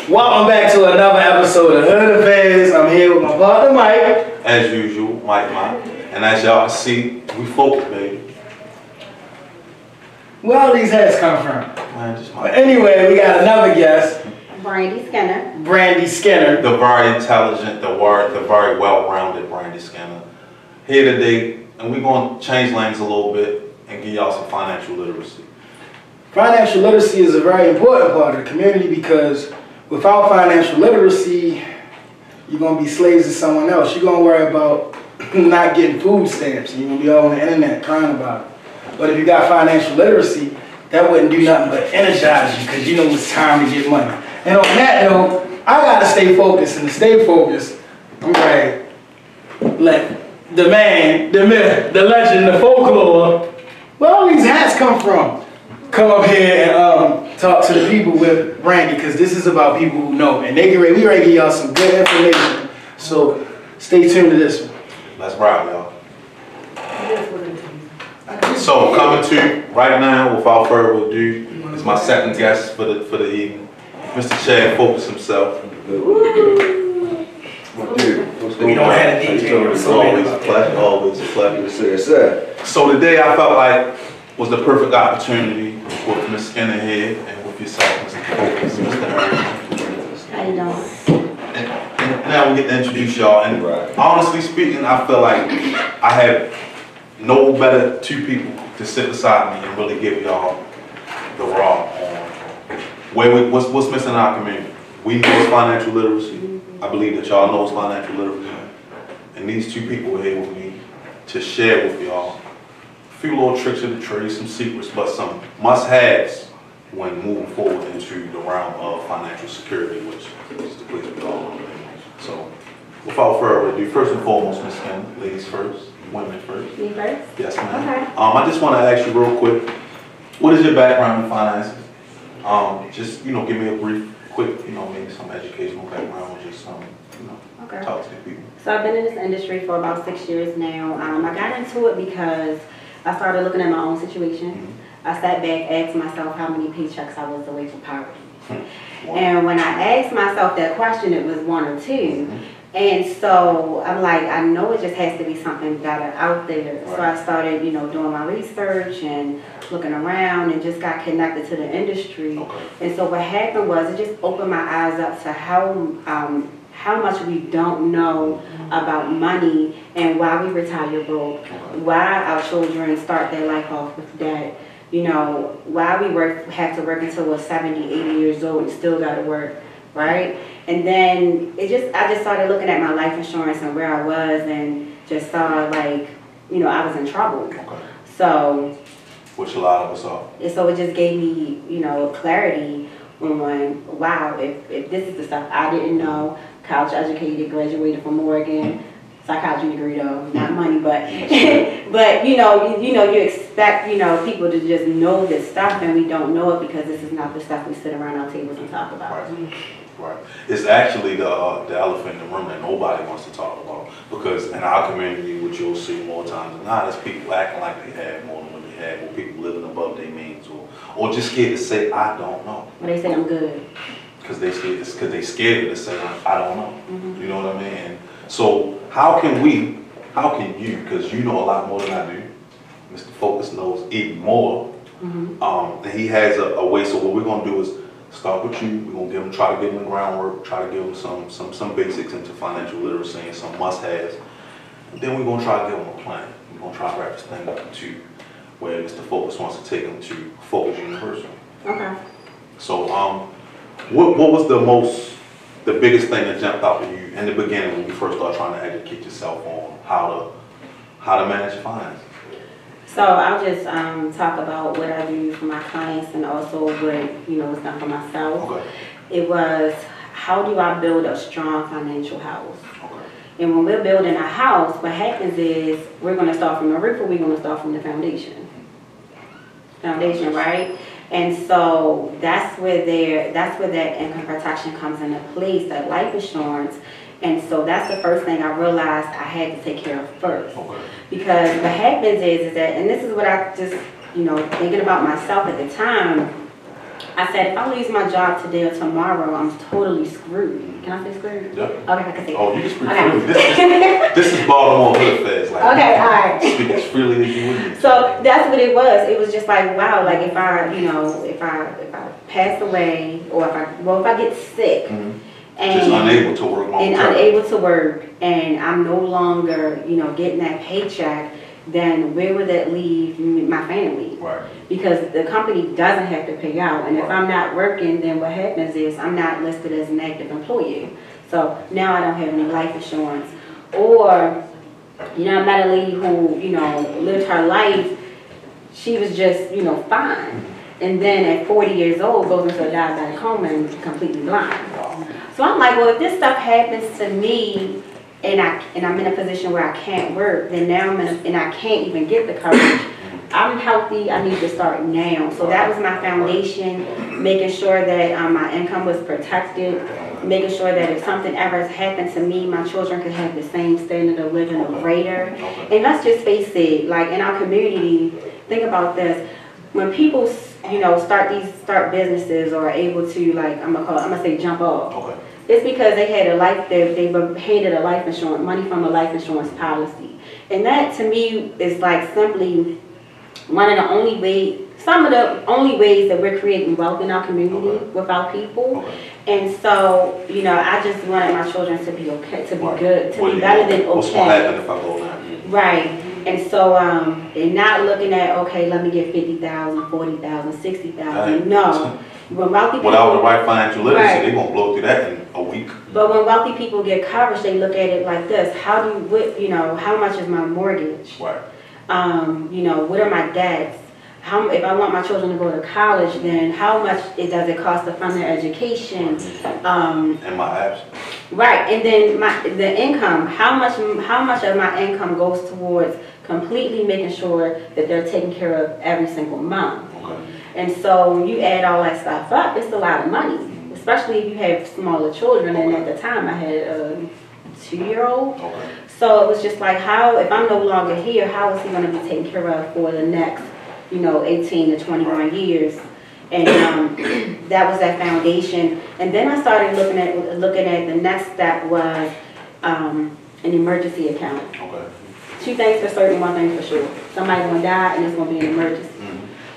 Welcome back to another episode of Hood Affairs. I'm here with my partner Mike. As usual, Mike. And as y'all can see, we focused, baby. Where all these hats come from? Man, just But anyway, we got another guest. Brandy Skinner. Brandy Skinner. The very intelligent, the very well-rounded Brandy Skinner. Here today, and we're going to change lanes a little bit and give y'all some financial literacy. Financial literacy is a very important part of the community because without financial literacy, you're going to be slaves to someone else. You're going to worry about not getting food stamps and you're going to be all on the internet crying about it. But if you got financial literacy, that wouldn't do nothing but energize you because you know it's time to get money. And on that note, I got to stay focused, and to stay focused, I'm going to let the man, the myth, the legend, the folklore, where all these hats come from, come up here and talk to the people with Brandy, because this is about people who know, and we ready to give y'all some good information. So stay tuned to this one. Let's ride, y'all. So coming to right now, without further ado, is my second guest for the evening, Mr. Chad Focus himself. We don't have a DJ. It's always a pleasure. Always a pleasure. So today I felt like was the perfect opportunity with Ms. Skinner here and with yourself, Mr. Focus, Mr. Ernst. How you doing? And now we get to introduce y'all. And honestly speaking, I feel like I have no better two people to sit beside me and really give y'all the raw on what's missing in our community. We know it's financial literacy. I believe that y'all know it's financial literacy. And these two people are here with me to share with y'all a few little tricks of the trade, some secrets, but some must-haves when moving forward into the realm of financial security, which is the place we all want to be. So, without further ado, first and foremost, Ms. Skinner, ladies first, women first. Me first? Yes, ma'am. Okay. I just want to ask you real quick, what is your background in finances? Just, give me a brief, quick, maybe some educational background, just talk to the people. So I've been in this industry for about 6 years now. I got into it because I started looking at my own situation. I sat back, asked myself how many paychecks I was away from poverty. And when I asked myself that question, it was one or two. And so I'm like, I know it just has to be something better out there. Right. So I started, doing my research and looking around and just got connected to the industry. Okay. And so what happened was it just opened my eyes up to how much we don't know about money and why we retire broke, why our children start their life off with debt, why we have to work until we're 70, 80 years old and still got to work, right? And then I just started looking at my life insurance and where I was and just saw like, I was in trouble. Okay. So, which a lot of us are. And so it just gave me, clarity on, wow, if this is the stuff I didn't know, college educated, graduated from Oregon, psychology degree though, not money, but but you expect people to just know this stuff, and we don't know it because this is not the stuff we sit around our tables and talk about. Right. It's actually the elephant in the room that nobody wants to talk about, because in our community, what you'll see more times than not is people acting like they have more than what they have, or people living above their means, or just scared to say I don't know. Well, they say I'm good. Because they scared to say I don't know. You know what I mean? And so how can you, because you know a lot more than I do, Mr. Focus knows even more, and he has a way. So what we're going to do is start with you. We're going to try to give him the groundwork, try to give him some basics into financial literacy and some must-haves. And then we're going to try to give him a plan. We're going to try to wrap this thing up into where Mr. Focus wants to take him to Focus University. Okay. So what was the biggest thing that jumped out to you in the beginning when you first started trying to educate yourself on how to manage your finances? So I'll just talk about what I do for my clients and also what was done for myself. Okay. It was, how do I build a strong financial house? Okay. And when we're building a house, what happens is we're going to start from the roof, or we're going to start from the foundation. Foundation, right? And so that's where that income protection comes into place, that life insurance. And so that's the first thing I realized I had to take care of first. Okay. Because what happens is that, and this is what I just, thinking about myself at the time, I said, if I lose my job today or tomorrow, I'm totally screwed. Can I say screwed? Yeah. Okay, I can say Oh, you can speak okay. freely. This is Baltimore HOOD Affairs. Like, okay, all right. Speak as freely as you would. So that's what it was. It was just like, wow, like if I, you know, if I pass away, or if I get sick, and just unable to work long term. unable to work, and I'm no longer, you know, getting that paycheck, then where would that leave my family? Right. Because the company doesn't have to pay out, and if I'm not working, then what happens is I'm not listed as an active employee. So now I don't have any life insurance. Or, you know, I met a lady who, you know, lived her life, she was just, you know, fine. And then at 40 years old, goes into a diabetic coma and completely blind. So I'm like, well, if this stuff happens to me, and I'm in a position where I can't work, then now and I can't even get the coverage. I'm healthy, I need to start now. So that was my foundation, making sure that my income was protected, making sure that if something ever happened to me, my children could have the same standard of living or greater. And let's just face it, like in our community, think about this. When people, you know, start businesses or are able to, like, I'm gonna say jump off. It's because they had they were handed a life insurance, money from a life insurance policy. And that to me is like simply one of the only ways, some of the only ways that we're creating wealth in our community with our people. And so, you know, I just wanted my children to be okay, to be good, to be better than okay. What's going to happen if I go down? Right. And so, and not looking at, okay, let me get 50,000, 40,000, 60,000. No. When wealthy people, without the right financial literacy, they're going to blow through that in a week. But when wealthy people get coverage, they look at it like this. You know, how much is my mortgage? Right. You know, what are my debts? If I want my children to go to college, then how much does it cost to fund their education? And my absence. Right, and then the income. How much of my income goes towards completely making sure that they're taken care of every single month? And so when you add all that stuff up, it's a lot of money, especially if you have smaller children. And at the time, I had a 2-year-old. So it was just like, how, if I'm no longer here, how is he going to be taken care of for the next, you know, 18 to 21 years? And that was that foundation. And then I started looking at the next step was an emergency account. Two things for certain, one thing for sure. Somebody's going to die, and it's going to be an emergency.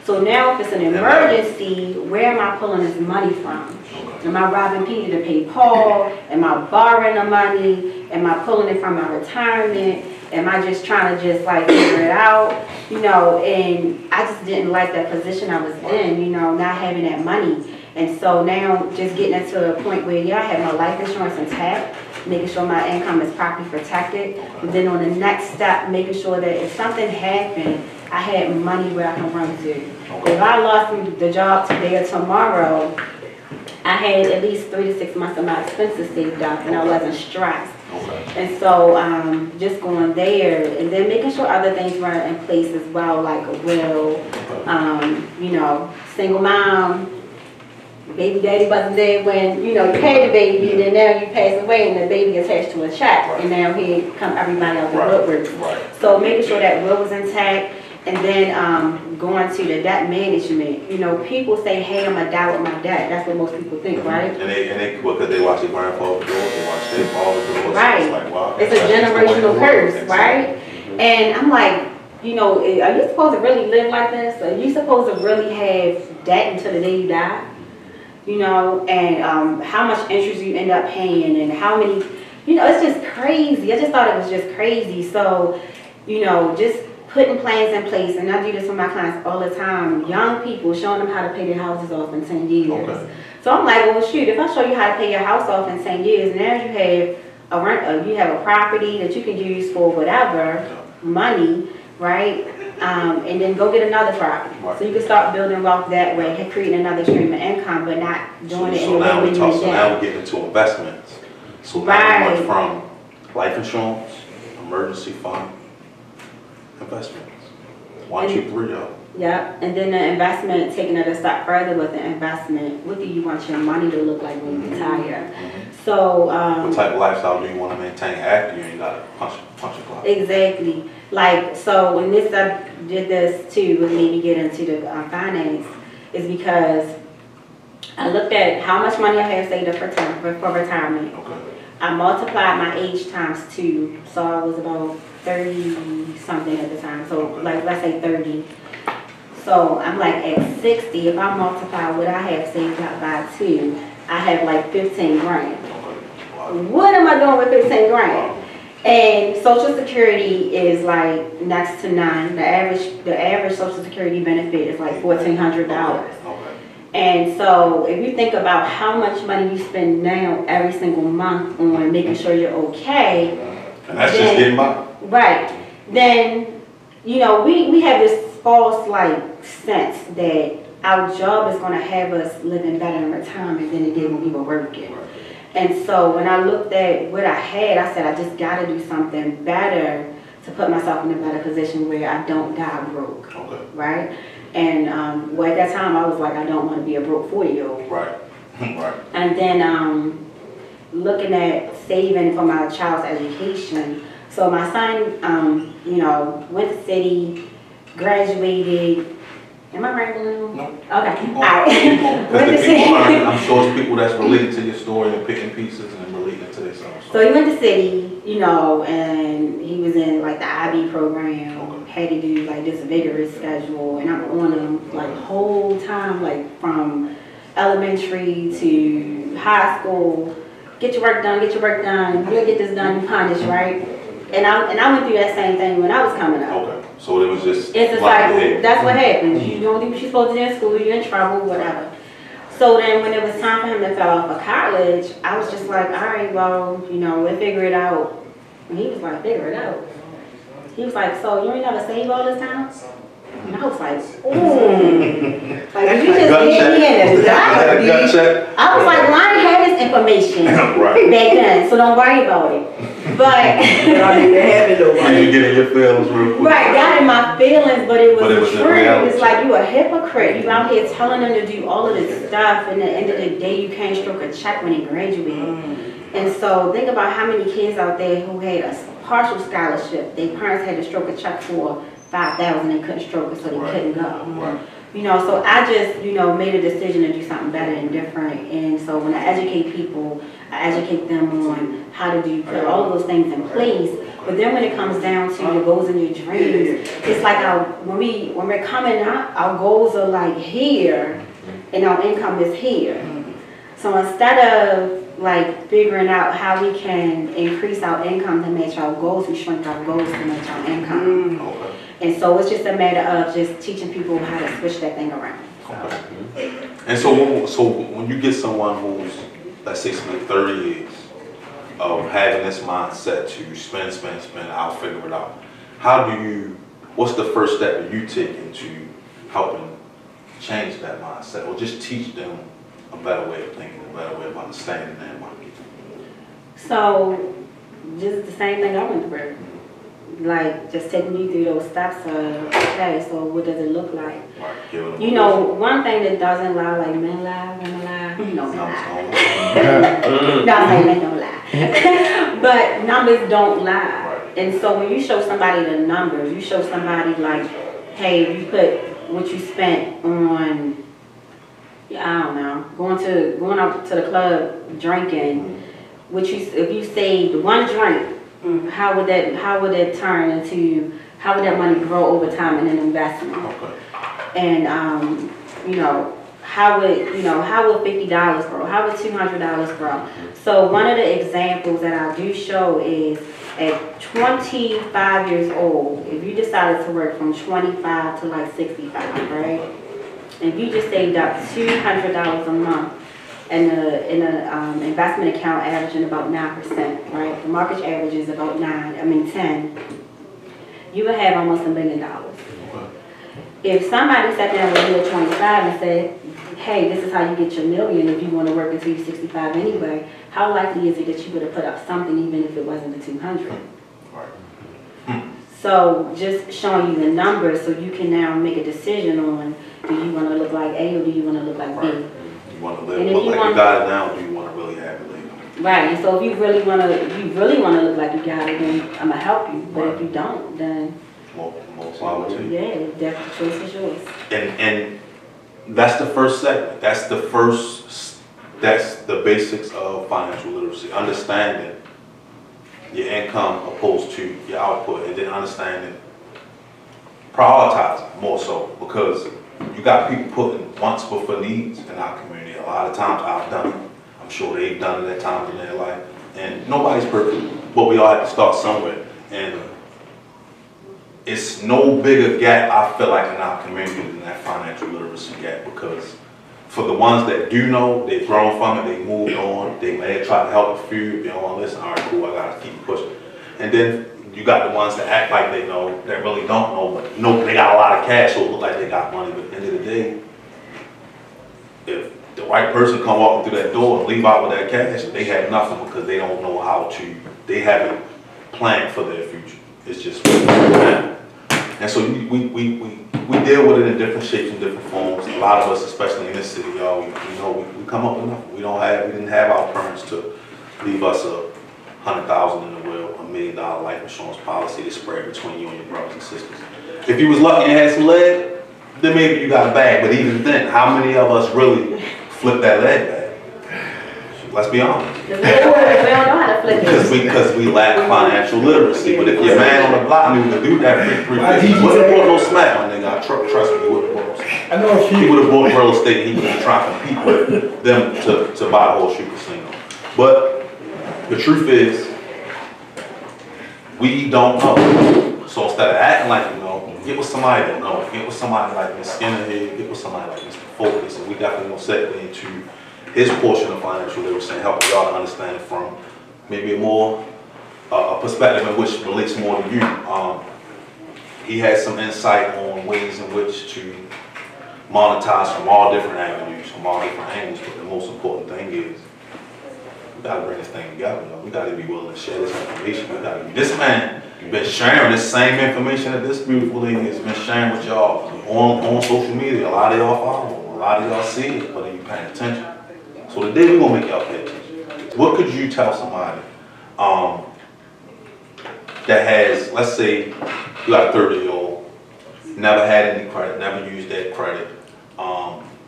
So now if it's an emergency, where am I pulling this money from? Am I robbing Peter to pay Paul? Am I borrowing the money? Am I pulling it from my retirement? Am I just trying to like figure it out? You know, and I just didn't like that position I was in, you know, not having that money. And so now just getting into a point where, yeah, I have my life insurance intact, making sure my income is properly protected. And then on the next step, making sure that if something happened, I had money where I can run to. If I lost the job today or tomorrow, I had at least 3 to 6 months of my expenses saved up, and I wasn't stressed. And so just going there, and then making sure other things were in place as well, like a will, you know, single mom, baby daddy wasn't there when, you know, you had the baby, and then now you pass away and the baby attached to a check, and now here come everybody out the woodwork. So making sure that will was intact. And then going to the debt management. You know, people say, hey, I'm going to die with my debt. That's what most people think, right? And they because they watch their grandfather do it, they watch their father do it. Right. So it's like, wow, it's a generational curse, right? And I'm like, you know, are you supposed to really live like this? Are you supposed to really have debt until the day you die? You know, and how much interest you end up paying and how many, you know, it's just crazy. I just thought it was just crazy. So, you know, just putting plans in place, and I do this with my clients all the time, young people, showing them how to pay their houses off in 10 years. So I'm like, well, shoot, if I show you how to pay your house off in 10 years, now you have a property that you can use for whatever, money, right? And then go get another property. So you can start building wealth that way, creating another stream of income, but not doing it in a way where you're in debt. So now we're getting into investments. So now we went from life insurance, emergency fund, investments. 1, 2, 3, y'all. Yep, and then the investment, taking it a step further with the investment, what do you want your money to look like when you retire? So, what type of lifestyle do you want to maintain after you ain't got to punch a clock? Exactly. Like, so when I did this too, with me to get into the finance, is because I looked at how much money I had saved up for retirement. Okay. I multiplied my age times 2, so I was about 30 something at the time. So like, let's say 30. So I'm like at 60, if I multiply what I have saved up by 2, I have like 15 grand. What am I doing with 15 grand? And Social Security is like next to none. The average Social Security benefit is like $1,400. And so if you think about how much money you spend now every single month on making sure you're okay. And that's just getting by. Right. Then, you know, we have this false like sense that our job is going to have us living better in retirement than it did when we were working. And so when I looked at what I had, I said I just got to do something better to put myself in a better position where I don't die broke. Okay. Right? And well, at that time I was like, I don't want to be a broke 40-year-old. Right. Right. And then looking at saving for my child's education. So my son, you know, went to city, graduated. Am I rambling? No. Okay. All right. Went to city. I'm sure it's people that's related to your story and picking pieces and relating to themselves. So he went to city, you know, and he was in like the IB program. Okay. Had to do like this vigorous schedule, and I'm on him like whole time, like from elementary to high school. Get your work done, get your work done. You'll get this done, you punish, right? And I went through that same thing when I was coming up. Okay. So it was just. It's a cycle. That's what happens. You don't do what you're supposed to do in school, you're in trouble, whatever. So then when it was time for him to fill out for college, I was just like, all right, well, you know, we'll figure it out. And he was like, figure it out. He was like, so you ain't never saved all this time? And I was like, ooh. Like, you just hit me in the gut. I was like, well, I ain't had this information Right. back then, so don't worry about it. But you get in your feelings real quick. right, got in my feelings, but it was the true. reality. It's like you a hypocrite. You out here telling them to do all of this stuff, and at the end of the day, you can't stroke a check when they graduate. And so think about how many kids out there who had a partial scholarship. Their parents had to stroke a check for $5,000. They couldn't stroke it, so they couldn't go. Right. You know, so I just, you know, made a decision to do something better and different. And so when I educate people, I educate them on how to put all of those things in place. But then when it comes down to your goals and your dreams, it's like when we're coming up, our goals are like here, and our income is here. So instead of like figuring out how we can increase our income to match our goals, we shrink our goals to match our income. And so it's just a matter of just teaching people how to switch that thing around. Okay. And so when you get someone who's, let's say, spent 30 years of having this mindset to spend, I'll figure it out. What's the first step that you take into helping change that mindset, or just teach them a better way of thinking, a better way of understanding that money? So just the same thing I went through. Like, just taking you through those steps of, okay, so what does it look like? Right. You know, one thing that doesn't lie, like men lie, women lie, no, men lie. No, men don't lie. But numbers don't lie. Right. And so when you show somebody the numbers, you show somebody like, hey, you put what you spent on, I don't know, going out to the club, drinking, if you saved one drink, how would that turn into, how would that money grow over time in an investment? Okay. And you know, how would $50 grow? How would $200 grow? So one of the examples that I do show is at 25 years old, if you decided to work from 25 to like 65, right? If you just saved up $200 a month, and the investment account averaging about 9%, right? The market average is about 10. You would have almost $1 million. Okay. If somebody sat down with you at 25 and said, hey, this is how you get your million if you want to work until you're 65 anyway, how likely is it that you would have put up something even if it wasn't the 200? Right. So just showing you the numbers so you can now make a decision on, do you want to look like A or do you want to look like B? You want to look like you got it now, or do you want to really have it later? Right, and so if you really want to look like you got it, then I'm gonna help you. But if you don't, then More power to you. yeah, the choice is yours. And that's the first segment. That's the basics of financial literacy. Understanding your income opposed to your output, and then understanding, prioritizing more so, because you got people putting wants before needs in our community. A lot of times I've done it. I'm sure they've done it at times in their life. And nobody's perfect, but we all have to start somewhere. And it's no bigger gap, I feel like, in our community than that financial literacy gap, because for the ones that do know, they've grown from it, they moved on, they may have tried to help a few, they don't want to listen, all right, cool, I gotta keep pushing. And then you got the ones that act like they know, that really don't know, but know they got a lot of cash, so it look like they got money, but at the end of the day, if the right person come walking through that door and leave out with that cash, they have nothing because they don't know how to, they haven't planned for their future. It's just, and so we deal with it in different shapes and different forms. A lot of us, especially in this city, y'all, we come up with nothing. We didn't have our parents to leave us $100,000 in the will, $1 million life insurance policy to spread between you and your brothers and sisters. If you was lucky and had some lead, then maybe you got a bag. But even then, how many of us really flip that lead bag? Let's be honest. We don't know how to flip it. Because we lack financial literacy. But if your man on the block knew to do that, he wouldn't have bought no smack, my nigga. Trust me, he wouldn't have bought no smack. He would have bought real estate. He would have tried to compete with them to buy the whole street casino. But the truth is, we don't know. So instead of acting like you know, get with somebody that knows. Get with somebody like Ms. Skinner here. Get with somebody like Mr. Focus. And we definitely gonna segue into his portion of financial literacy and help y'all to understand it from maybe a more a perspective in which relates more to you. He has some insight on ways in which to monetize from all different avenues, from all different angles. But the most important thing is we gotta bring this thing together. You know? We gotta be willing to share this information. We gotta be, this man been sharing this same information that this beautiful lady has been sharing with y'all on social media. A lot of y'all follow him. A lot of y'all see it, but are you paying attention? So today we're gonna make y'all pay attention. What could you tell somebody that has, let's say, you got a 30-year-old, never had any credit, never used that credit,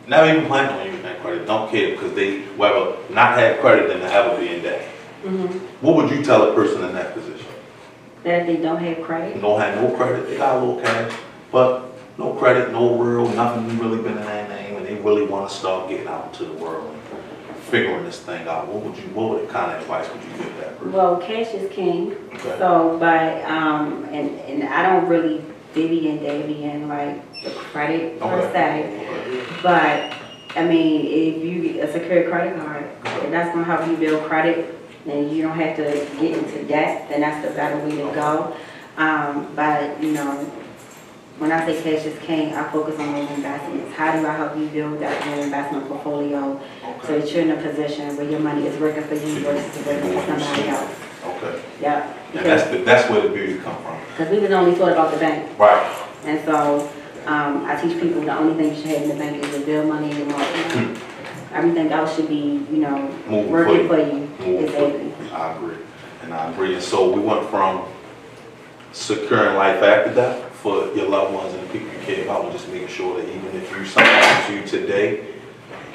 never even planned on using that credit, don't care because they rather not have credit than to ever be in debt. What would you tell a person in that position? That they don't have credit? Don't have no credit, they got a little cash, but no credit, no real, nothing really been in their name, and they really want to start getting out into the world and figuring this thing out. What kind of advice would you give that person? Well, cash is king. Okay. So, but and I don't really divvy in like the credit per se. But I mean, if you a secured credit card, if that's gonna help you build credit, and you don't have to get into debt, then that's the better way to go. But you know, when I say cash is king, I focus on those investments. How do I help you build that whole investment portfolio so that you're in a position where your money is working for you versus working for somebody else? Okay. Yeah. And that's where the beauty come from. Because we was only taught about the bank. Right. And so I teach people the only thing you should have in the bank is your bill money and your mortgage. Everything else should be, you know, working for you. Exactly. I agree. And I agree. And so we went from securing life after death for your loved ones and the people you care about, and just making sure that even if you something happens to you today,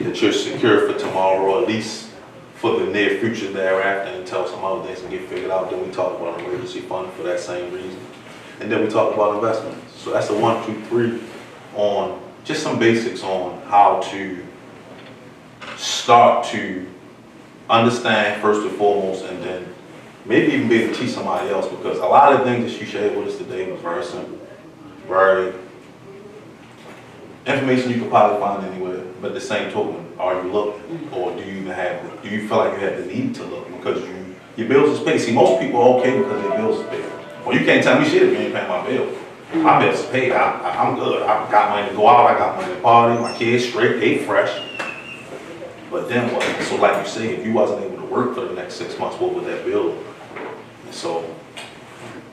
that you're secure for tomorrow, or at least for the near future thereafter, until some other things can get figured out. Then we talk about an emergency fund for that same reason. And then we talk about investments. So that's a 1, 2, 3 on just some basics on how to start to understand first and foremost, and then maybe even be able to teach somebody else, because a lot of the things that you shared with us today was very simple, very information you could probably find anywhere. But the same token, are you looking, or do you feel like you have the need to look because your bills is paid? See, most people are okay because their bills is paid. Well, you can't tell me shit if you ain't paying my bill. My bills is paid. I'm good. I got money to go out. I got money to party. My kids straight, they fresh. But then what? So like you say, if you wasn't able to work for the next 6 months, what would that bill look like? And so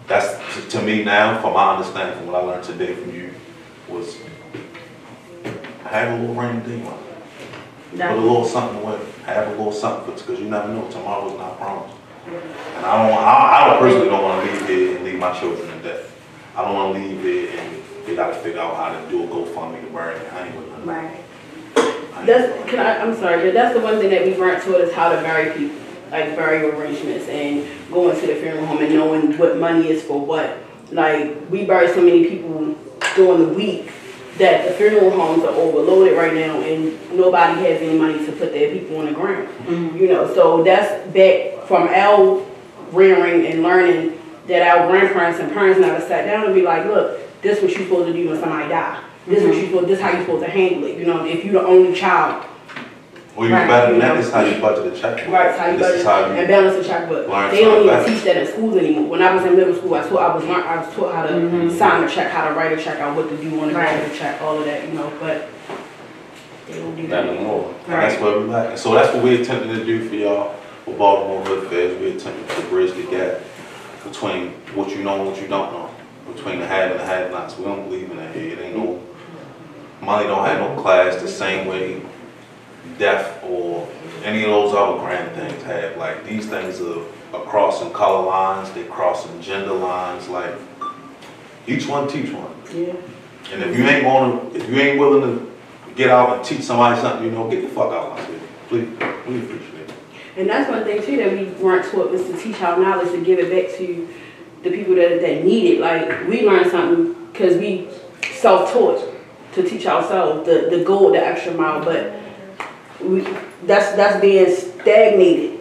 that's, to me now, from my understanding, from what I learned today from you, was have a little rainy day money. Put a little something away. Have a little something, because you never know. Tomorrow's not promised. And I personally don't want to leave here and leave my children in debt. I don't want to leave here and they got to figure out how to do a GoFundMe to bury me. I ain't with none. Right. I'm sorry, but that's the one thing that we weren't taught is how to bury people, like bury arrangements and going to the funeral home and knowing what money is for what. Like, we bury so many people during the week that the funeral homes are overloaded right now and nobody has any money to put their people on the ground. You know, so that's back from our rearing and learning that our grandparents and parents never sat down and be like, look, this is what you're supposed to do when somebody dies. This is how you're supposed to handle it. You know, if you're the only child. Or even better than that, this is how you budget a checkbook. Right, how you budget and balance a checkbook. They don't even teach that in schools anymore. When I was in middle school, I was taught how to sign a check, how to write a check, how what to do on a credit check, all of that, you know, but they don't do that anymore. And that's where we're at. So that's what we're attempting to do for y'all with Baltimore HOOD Affairs. We're attempting to bridge the gap between what you know and what you don't know, between the have and the have-nots. We don't believe in that here. It ain't no, money don't have no class the same way death or any of those other grand things have. Like, these things are crossing color lines, they're crossing gender lines, like, each one teach one. Yeah. And if you ain't willing to get out and teach somebody something, you know, get the fuck out of my city. Please, we appreciate it. And that's one thing too that we weren't taught, was to teach our knowledge, to give it back to the people that need it. Like, we learned something because we self-taught to teach ourselves the goal, the extra mile, but that's being stagnated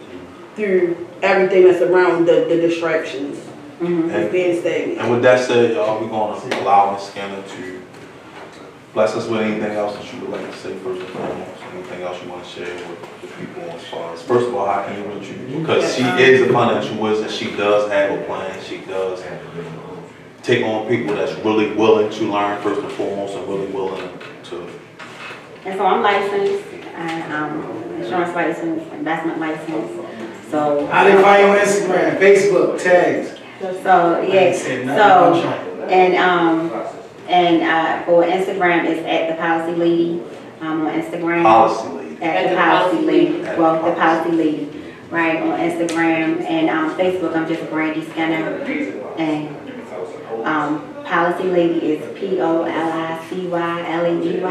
through everything that's around the distractions. It's being stagnated. And with that said, y'all, we're going to allow Ms. Skinner to bless us with anything else that you would like to say first and foremost. Anything else you want to share with the people as far as, first of all, how can they reach you? Because she is a financial wizard. She does have a plan. She does take on people that's really willing to learn first and foremost and really willing to. And so I'm licensed, insurance license, investment license. So how they find you on Instagram, Facebook, tags? So yes, for Instagram it's at the Policy Lady. On Instagram. Policy Lady. At the Policy Lady. Well, the Policy Lady, right, on Instagram, and Facebook. I'm just Brandy Skinner, and Policy Lady is POLICY LADY.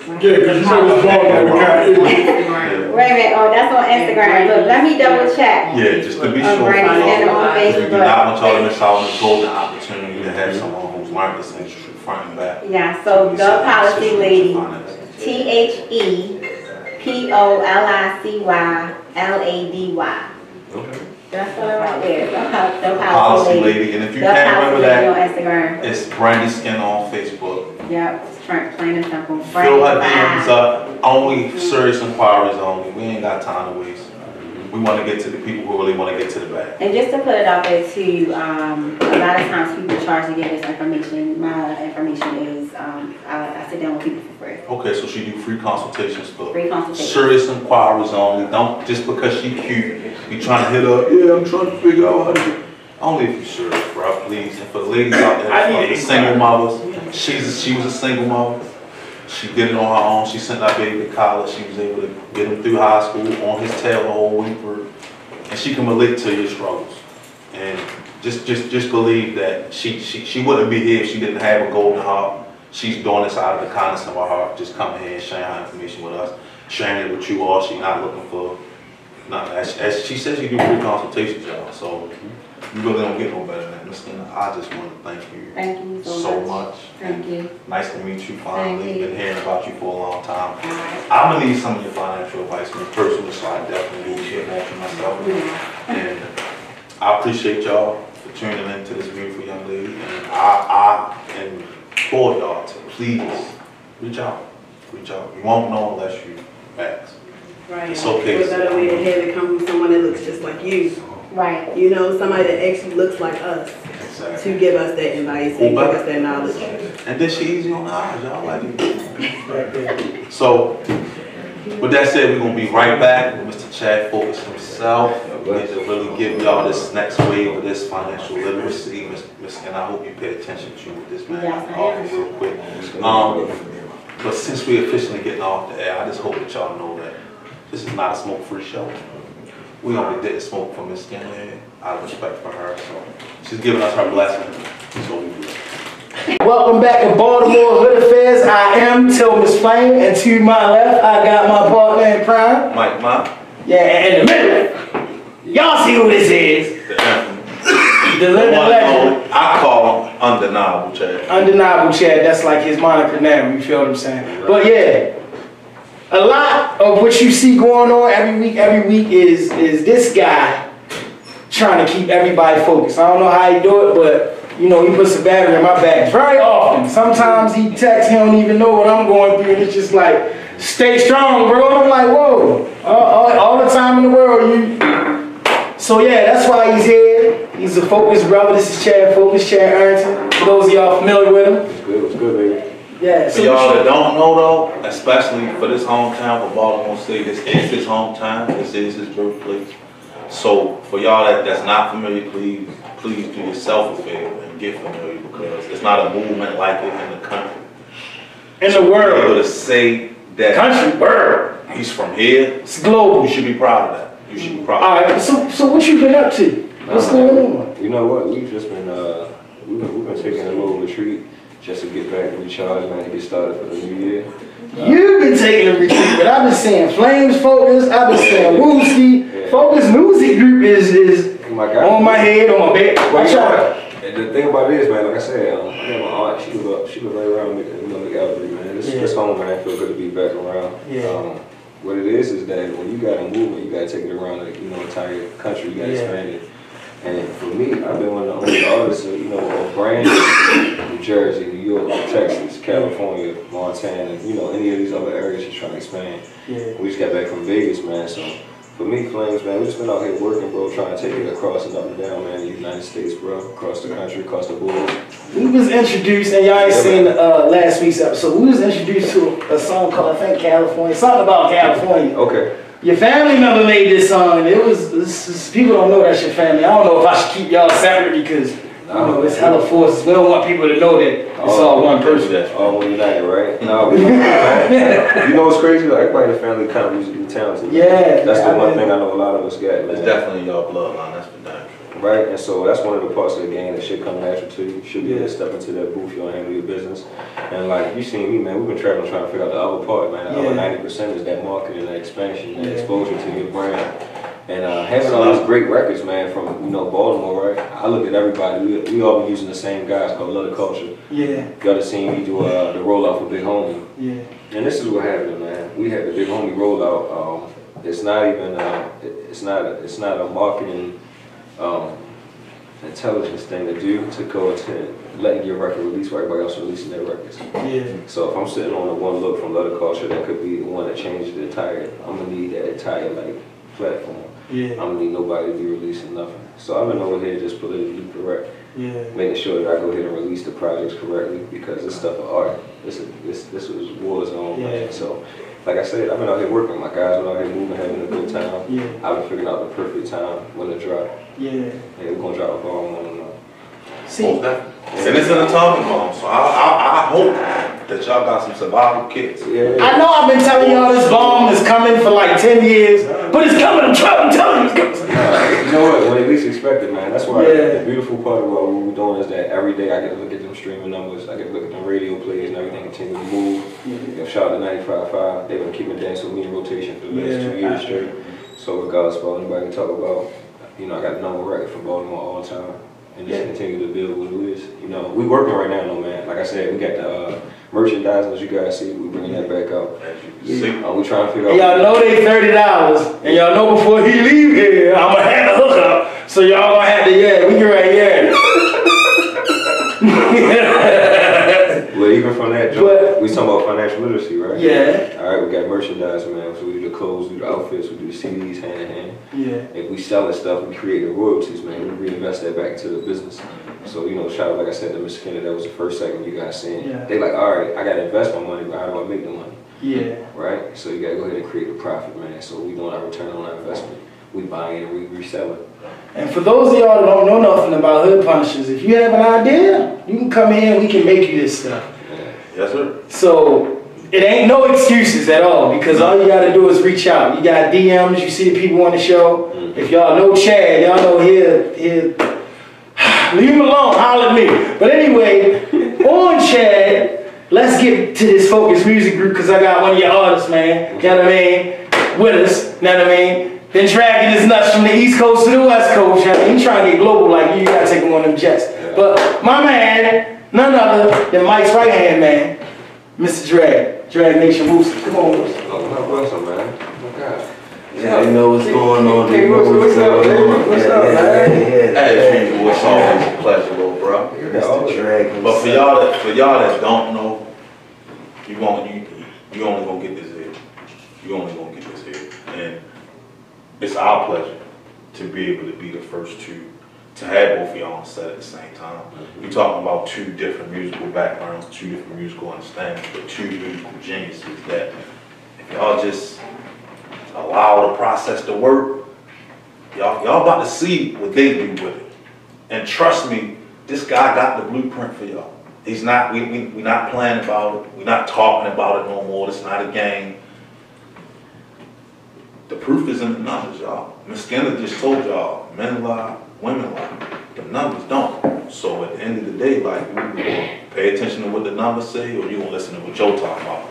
Yeah, because you said it's Baltimore. Wait a minute, oh, that's on Instagram. Look, let me double check. Yeah, just to be sure. Brandy Skinner on We do Facebook. not want y'all to miss out on the golden opportunity to have someone who's learned this industry front and back. Yeah, so the Policy Lady, THEPOLICYLADY. Okay. That's what right there. The Policy Lady. And if you can't remember that, on Instagram. it's Brandy Skinner on Facebook. Yep, it's plain and simple. Fill her DMs up. Only serious inquiries only. We ain't got time to waste. We want to get to the people who really want to get to the bag. And just to put it out there too, a lot of times people charge to get this information. My information is, I sit down with people for free. Okay, so she do free consultations for Free consultations. serious inquiries only. Don't, just because she cute, be trying to hit her, yeah, I'm trying to figure out how to do. Only if you're serious, bro, please. And for the ladies out there, the single mothers, she was a single mother. She did it on her own. She sent her baby to college. She was able to get him through high school on his tail the whole week through. And she can relate to your struggles. And just believe that she wouldn't be here if she didn't have a golden heart. She's doing this out of the kindness of her heart, just coming here and sharing her information with us, sharing it with you all. She's not looking for nothing. As she says, she do free consultations, y'all. So you really don't get no better than that. Ms. Skinner, I just want to thank you, so much. Thank you. Nice to meet you finally. Thank you. Been hearing about you for a long time. I'm going to need some of your financial advice, me personally, so I definitely need to get more for myself. And I appreciate y'all for tuning in to this beautiful young lady. And I implore y'all to please reach out. Reach out. You won't know unless you ask. Right. It's okay. What better way to have it come from someone that looks just like you? Right. You know, somebody that actually looks like us. Exactly. To give us that advice and give us that knowledge. And then she easy on the eyes, y'all. Like, so, with that said, we're going to be right back with Mr. Chad Focus himself. We're going to really give y'all this next wave of this financial literacy. And I hope you pay attention to what this man Yes, I offers real quick. But since we're officially getting off the air, I just hope that y'all know that this is not a smoke-free show. We only did smoke for Ms. Skinner out of respect for her. So she's giving us her blessing. So we do. Welcome back to Baltimore HOOD Affairs. I am Miss Flame, and to my left, I got my partner in crime. Mike Ma. Yeah, and in the middle, y'all see who this is. The legend. I call him Undeniable Chad. Undeniable Chad, that's like his moniker now, you feel what I'm saying? But yeah, a lot of what you see going on every week is this guy trying to keep everybody focused. I don't know how he do it, but you know, he puts a battery in my back very often. Sometimes he texts, he don't even know what I'm going through, and it's just like, stay strong, bro. And I'm like, whoa, all the time in the world, you. So yeah, that's why he's here. He's a Focus brother. This is Chad Focus, Chad Arrington. For those of y'all familiar with him. What's good, baby? Yeah. For y'all that don't know though, especially for this hometown, for Baltimore City, this is his hometown. This is his birthplace. So for y'all that's not familiar, please do yourself a favor and get familiar, because it's not a movement like it in the country. In the world. Able to say that Country, world. He's from here. It's global. You should be proud of that. You should be proud. All right. So what you been up to? What's going on? You know what? We've just been we've been taking a little retreat just to get back and recharge, man, to get started for the new year. You've been taking a retreat, but I've been saying Flames Focus. I've been saying Wooski. Focus Music Group is on my head, on my bed. And the thing about it is, man, like I said, I got my aunt. She was right around McAlbury, man. This home, man. I feel good to be back around. Yeah. What it is that when you got a movement, you got to take it around the entire country. You got to expand it. And for me, I've been one of the only artists, of brands, New Jersey, New York, Texas, California, Montana, any of these other areas you're trying to expand. Yeah. We just got back from Vegas, man. So for me, Flames, man, we just been out here working, bro, trying to take it across and up and down, man, the United States, bro, across the country, across the board. We was introduced, and y'all ain't seen last week's episode, we was introduced to a song called, I think, California, something about California. Okay. Your family member made this song, and people don't know that's your family. I don't know if I should keep y'all separate because, it's hella forces. We don't want people to know that it's all one person. All one united, right? No, you know what's crazy? Like, everybody in the family kind of musically talented. Yeah. That's the one thing I know a lot of us got. It's definitely your bloodline, that's been done. Right, and so that's one of the parts of the game that should come natural to you. You should be able to step into that booth, you'll handle your business. And like you seen me, man, we've been traveling trying to figure out the other part, man. The other 90% is that marketing, that expansion, that exposure to your brand. And having all these great records, man, from Baltimore, right? I look at everybody. We all been using the same guys called Love the Culture. Yeah. You got to see me do the rollout for Big Homie. Yeah. And this is what happened, man. We had the Big Homie rollout. It's not even it's not a marketing intelligence thing to do to go to letting your record release while everybody else releasing their records. Yeah. So if I'm sitting on the one look from Love the Culture, that could be the one that changes the entire. I'm gonna need that entire platform. Yeah. I'm gonna need nobody to be releasing nothing. So I've been over here just politically correct. Yeah. Making sure that I go ahead and release the projects correctly because this stuff is art. This was war zone. Yeah. So, like I said, I've been out here working. My guys been out here moving, having a good time. Yeah. I've been figuring out the perfect time when to drop. Yeah. Hey, we're gonna drop a bomb on them. See. And it's an atomic bomb, so I hope that y'all got some survival kits. Yeah. I know I've been telling y'all this bomb is coming for like 10 years, but it's coming. I'm telling you it's coming. You know what? When at least expected, man. That's why the beautiful part of what we're doing is that every day I get to look at them streaming numbers. I get to look at them radio plays and everything continue to move. Shout out to 95.5. They've been keeping dance with me in rotation for the last 2 years straight. So regardless of what anybody can talk about, I got the number record for Baltimore all the time. And just continue to build what it is. We working right now, though, man. Like I said, we got the merchandising, as you guys see. We bringing that back up. We trying to figure out. Y'all know they $30, and y'all know before he leave here, I'm gonna have the hookup. So y'all gonna have to, we get right Well, even from that joint, we talking about financial literacy, right? Yeah. All right, we got merchandising, man. So we do the clothes, we do the outfits, we do the CDs hand in hand. Yeah. If we selling stuff, we create the royalties, man. We reinvest that back into the business. So, shout out, like I said, to Miss Kennedy, that was the first segment you guys seen. Yeah. They like, all right, I got to invest my money, but how do I make the money? Yeah. Right? So you got to go ahead and create a profit, man. So we doing our return on our investment. We buying and we reselling. And for those of y'all that don't know nothing about Hood Punishers, if you have an idea, you can come here and we can make you this stuff. Yes, sir. So it ain't no excuses at all because all you got to do is reach out. You got DMs, you see the people on the show. If y'all know Chad, y'all know he'll leave him alone, holler at me. But anyway, on, Chad, let's get to this Focus Music Group because I got one of your artists, man. You know what I mean? With us, you know what I mean? Been dragging his nuts from the East Coast to the West Coast. You know what I mean? He trying to get global like you gotta take him on them jets. Yeah. But my man, none other than Mike's right hand man, Mr. Drag Nation Woosie. Come on, Woosie. Oh, bless him, man. Oh, God. Yeah, you know what's going on. Hey, what's up, man? What's up, man? As usual, it's always a pleasure, little bro. Mr. Drag. But for y'all that don't know, you only gonna get this here. You only gonna get this here, and it's our pleasure to be able to be the first to have both of y'all on set at the same time. You're talking about two different musical backgrounds, two different musical understandings, but two musical geniuses that if y'all just allow the process to work, y'all about to see what they do with it. And trust me, this guy got the blueprint for y'all. He's not, we not playing about it. We're not talking about it no more. It's not a game. The proof is in the numbers, y'all. Ms. Skinner just told y'all, men lie, women lie. The numbers don't. So at the end of the day, like, we gonna pay attention to what the numbers say, or you gonna listen to what Joe talking about.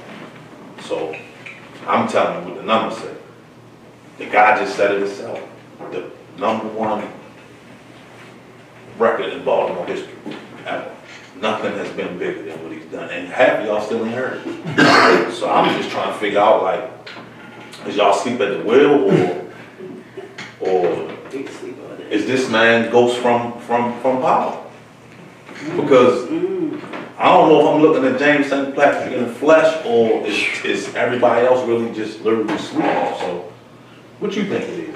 So I'm telling you what the numbers say. The guy just said it himself. The #1 record in Baltimore history ever. Nothing has been bigger than what he's done. And half of y'all still ain't heard it. So I'm just trying to figure out, like, is y'all sleep at the wheel, or is this man ghost from power? Because I don't know if I'm looking at James St. Patrick in the flesh, or is everybody else really just literally sleeping? So what you think it is?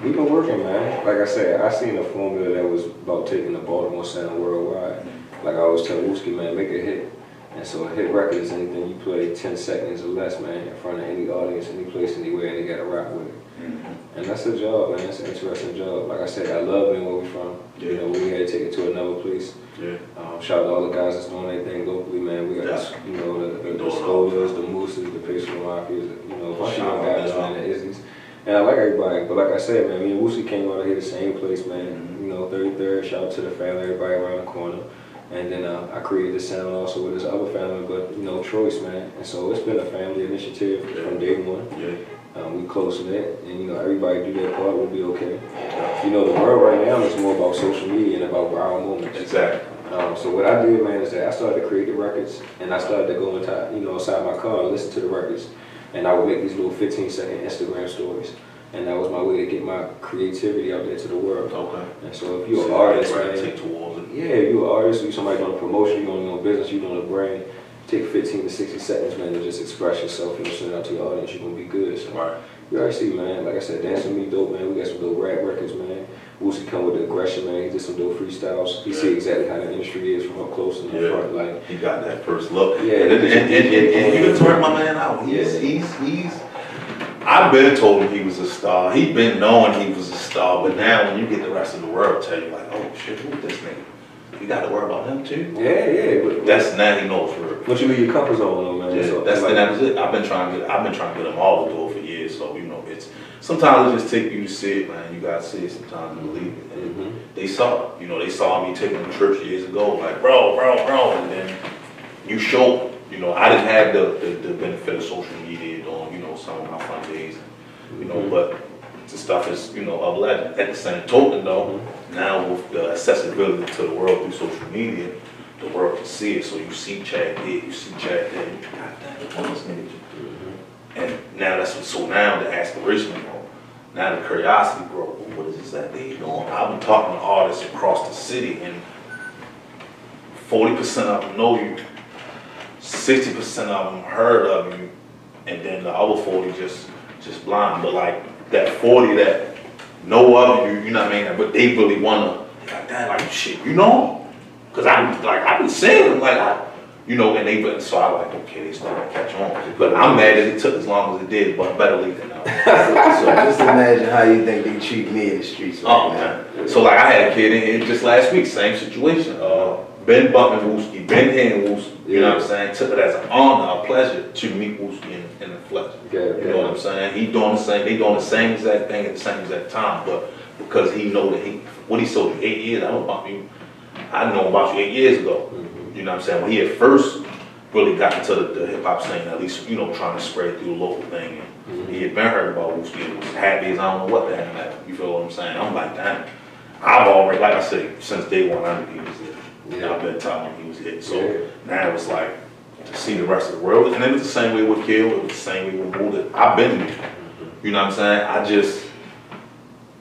We've been working, man. Like I said, I seen a formula that was about taking the Baltimore sound worldwide. Like I always tell Wooski, man, make a hit. And so a hit record is anything you play 10 seconds or less, man, in front of any audience, any place, anywhere, and they got to rock with it. And that's a job, man. It's an interesting job. Like I said, I love being where we're from. Yeah. You know, we had to take it to another place. Yeah. Shout out to all the guys that's doing their thing locally, man. We got, you know, the Scolas, the Mooses, the Pistol Mafias, you know, a bunch of young guys, man, the Izzies. And I like everybody, but like I said, man, me and Woosie came out of here the same place, man. You know, 33rd, shout out to the family, everybody around the corner. And then I created this sound also with this other family, but, you know, Troy's, man. And so it's been a family initiative from day one. Yeah. We close knit, and, you know, everybody do their part, we'll be okay. You know, the world right now is more about social media and about viral moments. Exactly. So what I did, man, is that I started to create the records, and I started to go into, you know, inside my car and listen to the records. And I would make these little 15-second Instagram stories. And that was my way to get my creativity out there to the world. Okay. And so if you're an artist, man, yeah, you're an artist, you're somebody doing a promotion, you're doing your business, you're doing a brand, take 15 to 60 seconds, man, to just express yourself, you know, send it out to your audience, you're gonna be good. So right. You already see, man, like I said, Dance With Me dope, man. We got some dope rap records, man. Woosie come with the aggression, man. He did some dope freestyles. He see exactly how the industry is from up close and up front. Like, he got that first look. Yeah. And you turned my man out. He's I've been told him he was a star. He'd been knowing he was a star, but now when you get the rest of the world tell you, like, oh shit, who's this nigga? You got to worry about him too? Yeah. But that's now he knows for real. But you leave your comfort zone though, man. Yeah, so that's like, that was it. I've been trying to get them all to do it for years. So you know, it's sometimes it just take you to see it, man. You gotta see it sometimes and believe it. And they saw it. You know, they saw me taking them trips years ago, like bro, and then you showed. You know, I didn't have the benefit of social media during, you know, some of my fun days, you know, but the stuff is, you know, of legend. At the same token, though, now with the accessibility to the world through social media, the world can see it. So you see Chad here, you see Chad there, you God damn, what's this nigga? And now now the aspiration grow. Now the curiosity grow. What is this that they doing? I've been talking to artists across the city, and 40% of them know you. 60% of them heard of you, and then the other 40 just blind. But like that 40 that know of you, you know what I mean? But they really wanna, like that, like shit, you know? Cause I've been saying them like, you know, and so I like, okay, they starting to catch on. But I'm mad that it took as long as it did, but better late than never. So just imagine how you think they treat me in the streets. Oh man. So like I had a kid in here just last week, same situation. Been bumping Wooski, been hearing Wooski, you know what I'm saying? Took it as an honor, a pleasure to meet Wooski in the flesh. You know what I'm saying? He doing the same, they doing the same exact thing at the same exact time, but because he know that what he sold you 8 years, I don't bump you. I know about you 8 years ago. You know what I'm saying? When he at first really got into the hip hop scene, at least, you know, trying to spread through the local thing. And he had been heard about Wooski, was happy as I don't know what the hell happened. You feel what I'm saying? I'm like, damn. I've already, like I said, since day one, I knew he was it. Yeah. I've been telling him he was it. So now it's like to see the rest of the world. And it was the same way with Kill, it was the same way with Muda. I've been there. You know what I'm saying? I just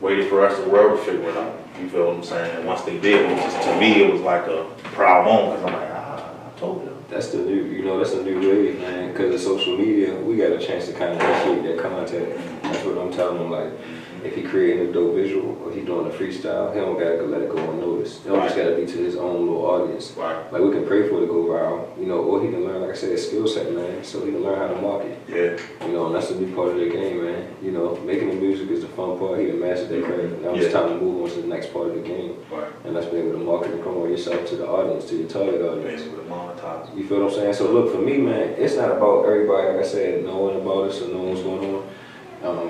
waited for the rest of the world to figure it out. You feel what I'm saying? And once they did, it was just, to me, it was like a proud moment. Cause I'm like, I told you. That's the new, you know, that's the new wave, man. Because of social media, we got a chance to kind of initiate that content. That's what I'm telling them. Like, if he creating a dope visual or he doing a freestyle, he don't gotta let it go unnoticed. It don't just gotta be to his own little audience. Like, we can pray for it to go viral, you know, or he can learn, like I said, a skill set, man. So he can learn how to market. Yeah. You know, and that's the new part of the game, man. You know, making the music is the fun part. He can master that craft. Now it's time to move on to the next part of the game. And that's being able to market and promote yourself to the audience, to your target audience. You feel what I'm saying? So look, for me, man, it's not about everybody, like I said, knowing about us or knowing what's going on.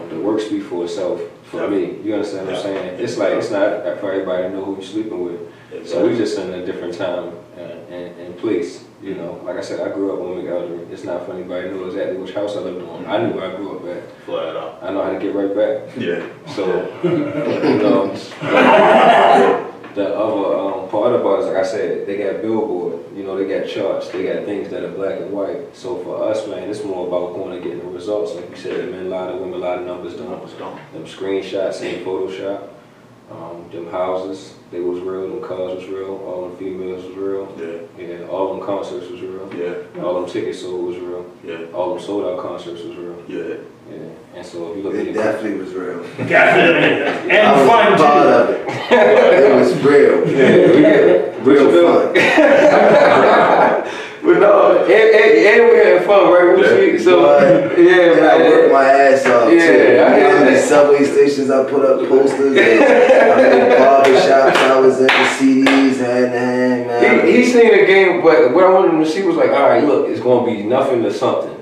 The work speaks for itself for me. You understand what I'm saying? It's like, it's not for everybody to know who you're sleeping with. So we just in a different time and place. You know, like I said, I grew up on McElderry. It's not for anybody to know exactly which house I lived on. I knew where I grew up at. Flat out. I know how to get right back. Yeah. So, you know, the other part about it is, like I said, they got Billboard, you know, they got charts, they got things that are black and white. So for us, man, it's more about going and getting the results. Like you said, the men lie, the women lie, the numbers don't. Them screenshots ain't Photoshop. Them houses, they was real, them cars was real, all them females was real. Yeah, all them concerts was real. All them tickets sold was real. All them sold out concerts was real. Yeah. And so if you look at it, definitely was real. Definitely. And I was fun part of it. It was real. Real fun. But no, and we had fun, right? So I worked my ass off too. Yeah, the subway stations, I put up posters. And barber shops, I was in the CDs, man. He seen the game, but what I wanted him to see was like, all right, look, it's gonna be nothing to something.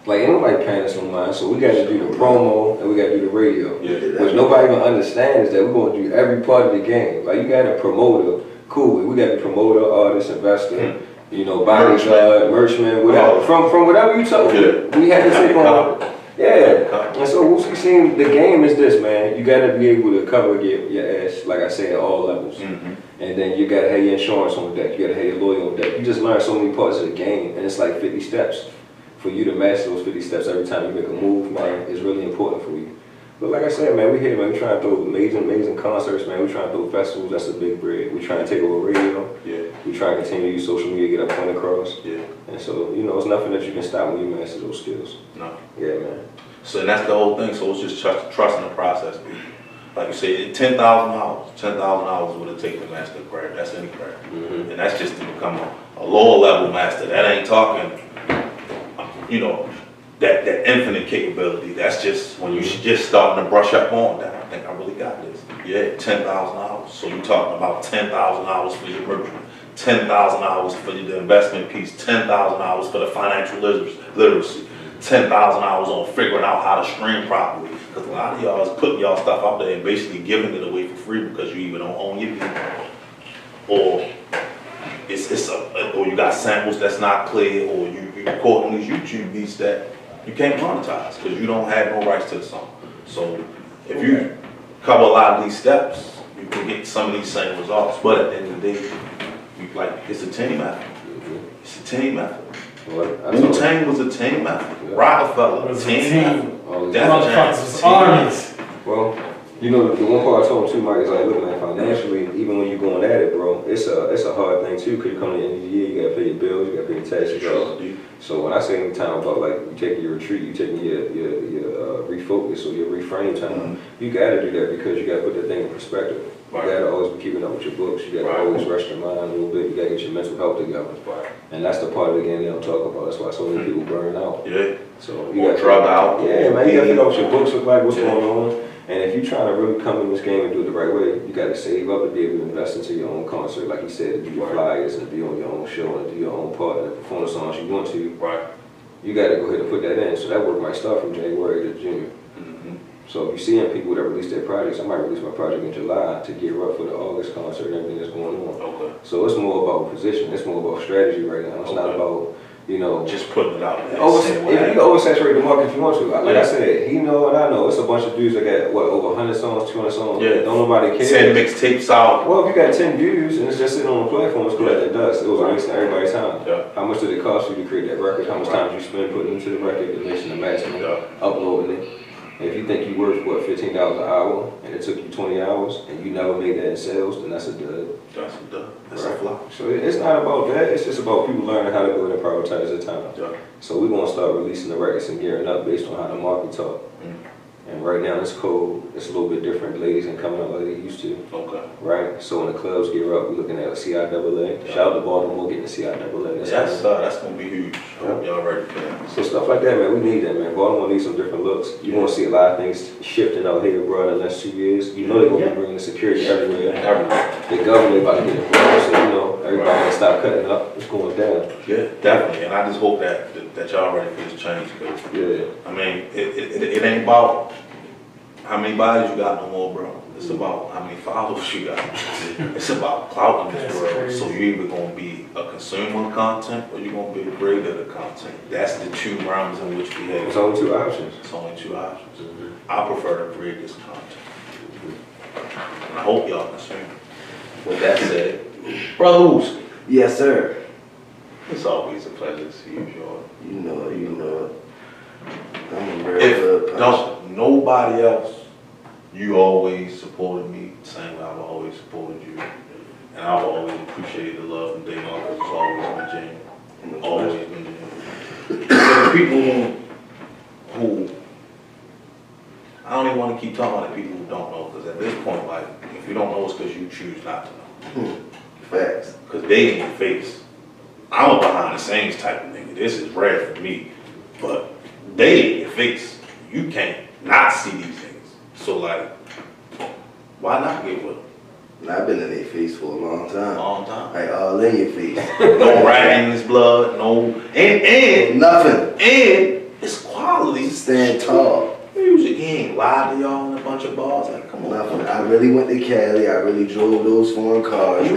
Like, ain't nobody paying us no mind, so we got to do the promo and we got to do the radio. Which nobody even understands is that we're going to do every part of the game. Like, you got a promoter, cool. We got the promoter, artist, investor, you know, bodyguard, merchman, whatever. From whatever you talk, we had to take on. And so Wooski seen the game is this, man. You got to be able to cover your ass, like I say, at all levels. And then you got to have your insurance on deck. You got to have your lawyer on deck. You just learn so many parts of the game, and it's like 50 steps. For you to master those 50 steps every time you make a move, man, is really important for you. But like I said, man, we here, man. We trying to throw amazing concerts, man. We trying to throw festivals. That's a big bread. We trying to take over radio. We trying to continue to use social media, get our point across. And so, you know, it's nothing that you can stop when you master those skills. No. Yeah, man. So that's the whole thing. So it's just trusting the process. Like you said, $10,000. $10,000 is what it takes to master a craft. That's any craft. And that's just to become a lower level master. That ain't talking, you know, that infinite capability. That's just when you just starting to brush up on that. I think I really got this. Yeah, $10,000. So you're talking about $10,000 for your merchant, $10,000 for the investment piece, $10,000 for the financial literacy, $10,000 on figuring out how to stream properly. Because a lot of y'all is putting y'all stuff out there and basically giving it away for free because you even don't own your people. Or or you got samples that's not clear, or you record on these YouTube beats that you can't monetize because you don't have no rights to the song. So if you cover a lot of these steps, you can get some of these same results. But at the end of the day, it's a team effort. It's a team effort. Wu-Tang was a team effort. Rockefeller, team effort. That's armies. Well, you know, the one part I told him too, Mike, is like, look, man, financially, even when you're going at it, bro, it's a hard thing too, because you come to the end of the year, you gotta pay your bills, you gotta pay your taxes. So when I say any time about like you taking your retreat, you taking your refocus or your reframe time, you gotta do that because you gotta put that thing in perspective. You gotta always be keeping up with your books. You gotta always rest your mind a little bit. You gotta get your mental health together. And that's the part of the game they don't talk about. That's why so many people burn out. So you gotta drug out. Yeah, man, you gotta figure out what your books look like, what's going on. And if you're trying to really come in this game and do it the right way, you got to save up to be able to invest into your own concert, like you said, to do your flyers and be on your own show and do your own part and perform the songs you want to. You got to go ahead and put that in. So that work might start from January to June. So if you're seeing people that release their projects, I might release my project in July to gear up for the August concert and everything that's going on. Okay. So it's more about position. It's more about strategy right now. It's not about, you know, just putting it out there. If you can oversaturate the market if you want to. Like I said, he know and I know. It's a bunch of dudes that got, what, over 100 songs, 200 songs. Yeah. Don't nobody care. 10 mixtapes out. Well, if you got 10 views and it's just sitting on the platform, it's collect the dust. It was wasting everybody's time. Yeah. How much did it cost you to create that record? How much time did you spend putting into the record, the mixing, the mastering, uploading it? If you think you worth, what, $15 an hour, and it took you 20 hours, and you never made that in sales, then that's a dud. That's a dud. That's a flop. So it's not about that. It's just about people learning how to go and prioritize their time. Yeah. So we're going to start releasing the records and gearing up based on how the market talk. And right now it's cold. It's a little bit different. Ladies ain't coming out like they used to. Okay. Right? So when the clubs gear up, we're looking at a CIAA. Shout out to Baltimore getting the CIAA. That's going to be huge. Y'all ready for that. So stuff like that, man, we need that, man. Baltimore needs some different looks. You're going to see a lot of things shifting out here, bro, in the next 2 years. You know they're going to be bringing the security everywhere. The government about to get involved, so you know, everybody can stop cutting up. It's going down. Yeah, definitely. And I just hope that y'all ready for this change. Yeah. I mean, it ain't about how many bodies you got no more, bro. It's about how many followers you got. It's about clout in this world. So you're either going to be a consumer of content or you're going to be a creator of content. That's the two realms in which we have. It's only two options. It's only two options. I prefer to create this content. And I hope y'all consume it. With that said, Brother Woods. Yes, sir. It's always a pleasure to see you, Jordan. You know it. I'm a very good Don't nobody else, you always supported me the same way I've always supported you. And I've always appreciated the love from day one because it's always been genuine. Always been genuine. There are people who I don't even want to keep talking about the people who don't know, because at this point, like, if you don't know, it's because you choose not to know. Facts. Because they in your face. I'm a behind the scenes type of nigga. This is rare for me. But they in your face. You can't not see these things. So, like, why not get with them? I've been in their face for a long time. Long time. Like, all in your face. No writings, blood, no. And nothing. And it's quality. Stand tall. Music, he ain't lied to y'all in a bunch of bars. Like, come on. Nothing. I really went to Cali. I really drove those foreign cars.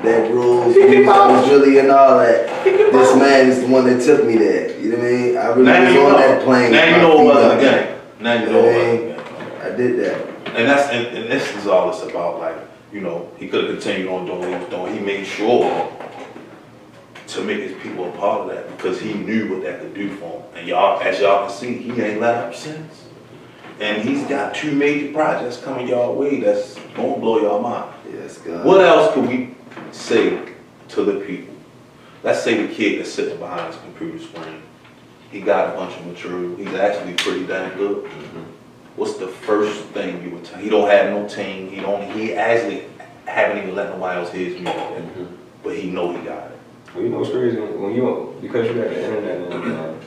That rules, I was really in all that. This man is the one that took me there. You know what I mean? I really was on that plane. Now you know it wasn't a game. Now you know it wasn't a game. I did that. And this is all it's about. Like, you know, he could have continued on doing what he was doing. He made sure to make his people a part of that because he knew what that could do for him. And y'all, as y'all can see, he ain't let up since. And he's got 2 major projects coming y'all way that's gonna blow y'all mind. Yes, God. What else could we say to the people? Let's say the kid that's sitting behind his computer screen. He got a bunch of material. He's actually pretty damn good. What's the first thing you would tell? He don't have no team. He actually haven't even let nobody else hear his music. But he know he got it. Well, you know what's crazy? Because you got the internet and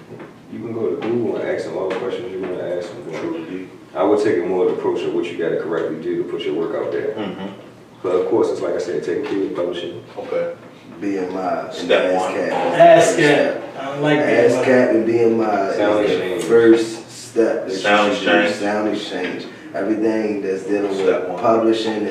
you can go to Google and ask them all the questions you want to ask them. Truly. I would take a more approach of what you got to correctly do to put your work out there. But of course, it's like I said, taking care of publishing. Okay. BMI. Step one. ASCAP. I don't like ASCAP and BMI Sound is exchange. the first step. Sound exchange. Sound exchange. Everything that's dealing Step with one. publishing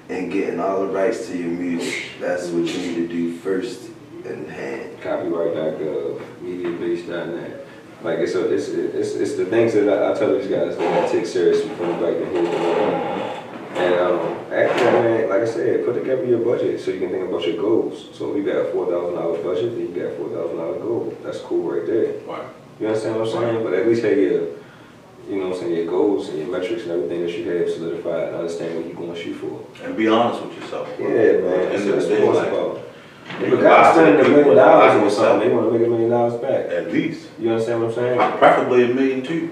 and getting all the rights to your music. That's what you need to do first in hand. Copyright.gov, mediabase.net. Like it's the things that I tell these guys that I take seriously from the back to here. And after that, man, like I said, put together your budget so you can think about your goals. So if you got a $4,000 budget, then you got a $4,000 goal. That's cool right there. Right. You understand what I'm saying? But at least have your, you know what I'm saying, your goals and your metrics and everything that you have solidified and understand what you're going to shoot for. And be honest with yourself. Yeah, man. And That's the what like, it's about. If a guy's spending $1 million on something, they want to make $1 million back. At least. You understand what I'm saying? Preferably $1 million too.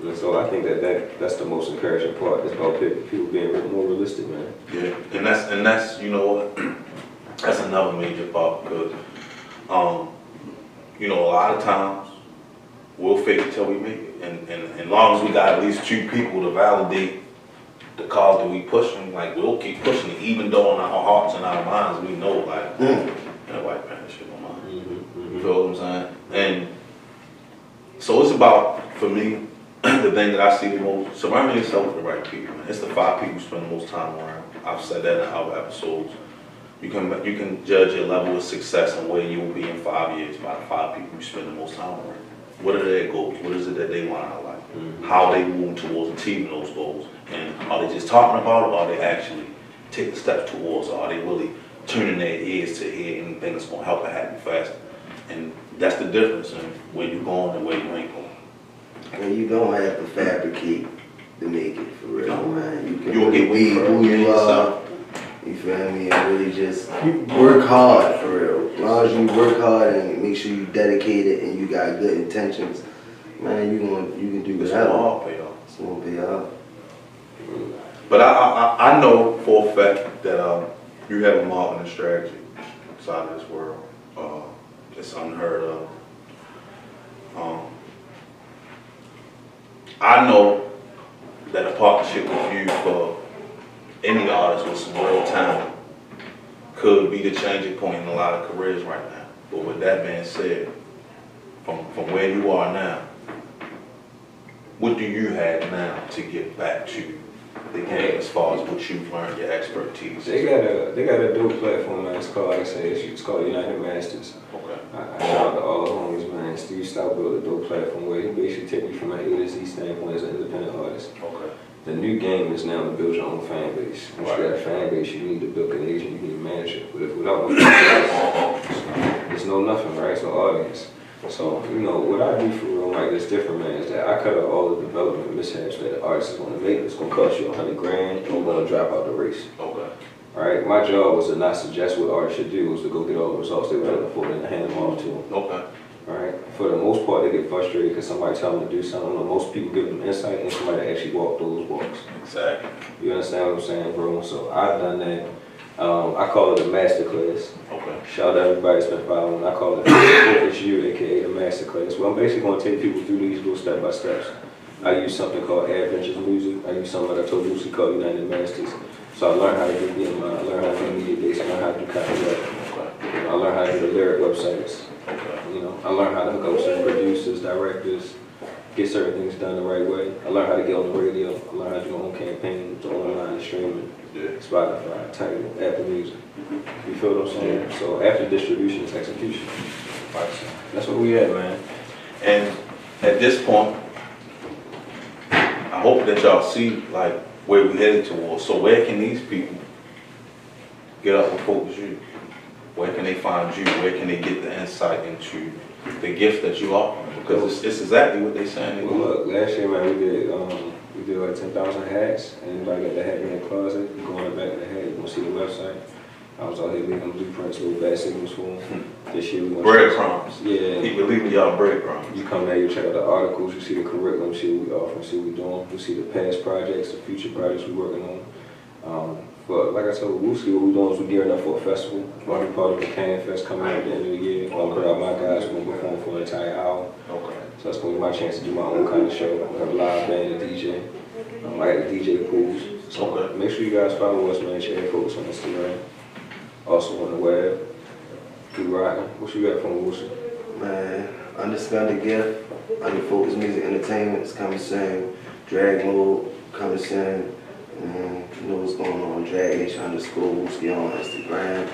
And so I think that's the most encouraging part. It's about people being more realistic, man. Yeah, and that's you know what, that's another major part because, you know, a lot of times we'll fake it till we make it, and as long as we got at least 2 people to validate the cause that we pushing, like we'll keep pushing it, even though in our hearts and our minds we know like, that white man shit on mine. You feel what I'm saying? And so it's about for me, the thing that I see the most, surrounding yourself with the right people, man. It's the 5 people you spend the most time around. I've said that in other episodes. You can judge your level of success and where you will be in 5 years by the 5 people you spend the most time around. What are their goals? What is it that they want out of life? How are they moving towards achieving those goals? And are they just talking about it, or are they actually taking steps towards it? Are they really turning their ears to hear anything that's going to help it happen faster? And that's the difference in where you're going and where you ain't going. And you don't have to fabricate to make it, for real, man. You can You'll really get be who you are. You feel me? And really just work hard, for real. As long as you work hard and make sure you dedicate it and you got good intentions, man, you can do whatever. It's all pay off. It's gonna pay off. But I know for a fact that you have a marketing strategy outside of this world. It's unheard of. I know that a partnership with you for any artist with some real talent could be the changing point in a lot of careers right now. But with that being said, from where you are now, what do you have now to get back to the game as far as what you've learned, your expertise? They got a dope platform, man. It's called, like I said, it's called United Masters. Okay. I shout out to all the homies, man. Steve Stout built a dope platform where he basically take me from an A to Z standpoint as an independent artist. Okay. The new game is now to build your own fan base. Once you got a fan base, you need to build an agent, you need a manager. But if without one, it's no nothing, right? It's no audience. So, you know, what I do for real, like, that's different, man, is that I cut out all the development mishaps that the artist is going to make. It's going to cost you $100 grand, and you're going to drop out the race. Okay. All right? My job was to not suggest what artists should do, was to go get all the results they were looking for and hand them off to them. Okay. All right? For the most part, they get frustrated because somebody tell them to do something. Most people give them insight and somebody that actually walk those walks. Exactly. You understand what I'm saying, bro? So I've done that. I call it a master class. Okay. Shout out to everybody that's been following. I call it Focus You, aka the master class. Well, I'm basically going to take people through these little step-by-steps. I use something called Adventures Music. I use something that I told Lucy called United Masters. So I learned how to do BMI, I learned how to do media base, I learned how to do copyright. I learned how to do the lyric websites. You know, I learned how to hook up certain producers, directors, get certain things done the right way. I learned how to get on the radio. I learned how to do my own campaigns, online streaming, Spotify, Tidal, Apple Music. You feel what I'm saying? Yeah. So after distribution is execution. Right. That's what we at, man. And at this point, I hope that y'all see like where we headed towards. So where can these people get up and focus you? Where can they find you? Where can they get the insight into the gift that you offer? Because it's exactly what they're saying. Well, look, last year, man, we did like 10,000 hats. Anybody got the hat in their closet, you go in the back of the hat, you're gonna see the website. I was out here making blueprints, little bad signals for them. This year we want breadcrumbs. Yeah. People leaving y'all breadcrumbs. You come there, you check out the articles, you see the curriculum, see what we offer, see what we're doing. You see the past projects, the future projects we're working on. But like I told Wooski, what we're doing is we're gearing up for a festival. We're part of the Cannon Fest coming out at the end of the year. I'm gonna grab my guys, we're gonna perform for an entire hour. Okay. So that's gonna be my chance to do my own kind of show. We have a live band, a DJ. I like the DJ pools. So make sure you guys follow us, man. Share Focus on Instagram. Also on the web. Keep rocking. What you got from Wooski? Man, Understand the Gift, Under Focus Music Entertainment is coming soon. Drag Mode coming soon. You know what's going on. Drag_Wooski on Instagram.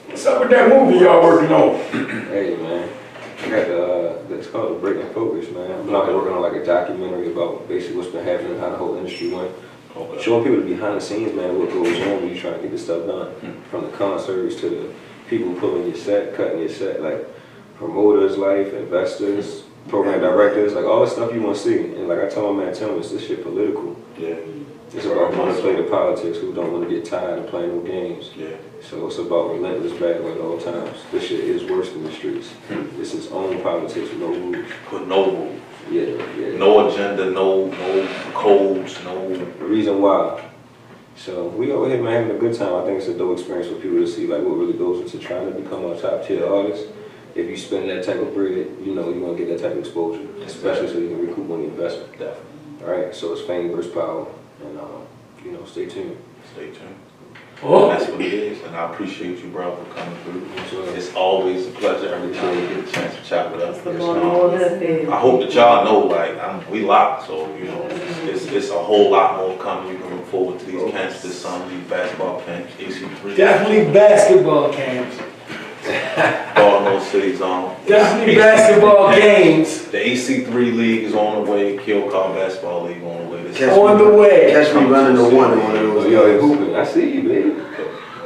What's up with that movie y'all working on? Hey man, I got it's called The Breaking Focus, man. I'm out here working on like a documentary about basically what's been happening, how the whole industry went. Okay. Showing people the behind the scenes, man, what goes on when you trying to get this stuff done. From the concerts to the people pulling your set, cutting your set, like promoters, life, investors, program directors, like all the stuff you want to see. And like I told my man Tim, this shit political. Yeah. It's about who to play the politics, who don't want to get tired of playing no games. Yeah. So it's about relentless battle at all times. This shit is worse than the streets. It's its own politics with no rules. With no rules. Yeah. No agenda, no codes, no. The reason why. So we over here, man, having a good time. I think it's a dope experience for people to see like what really goes into trying to become a top tier artist. If you spend that type of bread, you know you're gonna get that type of exposure, especially so you can recoup on the investment. Definitely. All right. So it's fame versus power, and you know, stay tuned. Stay tuned. Oh. That's what it is, and I appreciate you, bro, for coming through. It's always a pleasure every time you get a chance to chat with us. I hope that y'all know, like, we locked, so, you know, it's a whole lot more coming. You can look forward to these camps this summer, these basketball camps, AC3. Definitely basketball camps. Baltimore City Zone. Definitely basketball games. The AC3 League is on the way. Kill Car Basketball League on the way. On the way. Catch me running the one in one of those. Yo, hooping. I see you, baby.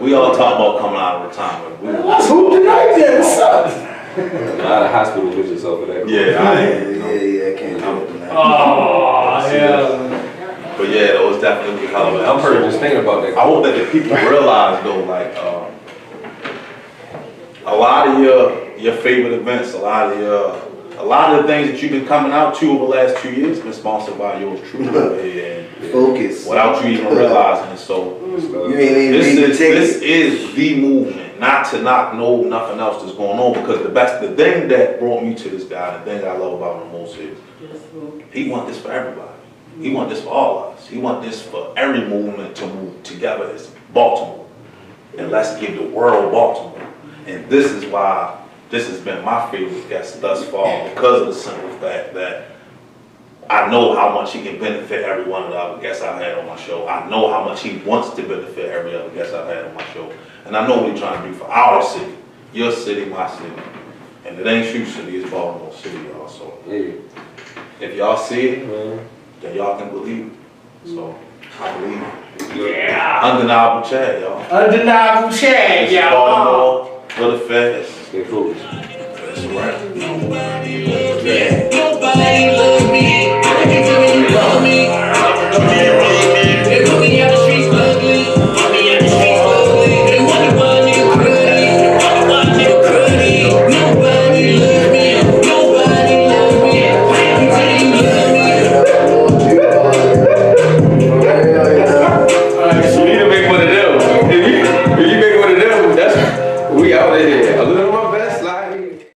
We all talk about coming out of retirement. Let's hoop tonight then. What's up? A lot of hospital visits over there. Yeah, I can't do it tonight. Oh, yeah. But yeah, that was definitely a hell of an I'm episode. just thinking about that. I hope that the people realize though, like, a lot of your favorite events, a lot of the things that you've been coming out to over the last 2 years been sponsored by yours truly. And Focus. without you even realizing it. So You ain't even need to take this is the movement, not to knock nothing else that's going on, because the thing that brought me to this guy, the thing I love about him the most is he want this for everybody. He want this for all of us. He want this for every movement to move together as Baltimore. And let's give the world Baltimore. And this is why this has been my favorite guest thus far, because of the simple fact that I know how much he can benefit every one of the other guests I've had on my show. I know how much he wants to benefit every other guest I've had on my show. And I know what he's trying to do for our city, your city, my city. And it ain't your city, it's Baltimore City, y'all. So if y'all see it, then y'all can believe it. So I believe it. Yeah. Undeniable Chad, y'all. Undeniable Chad, y'all. Baltimore HOOD Affairs. Stay focused. That's right.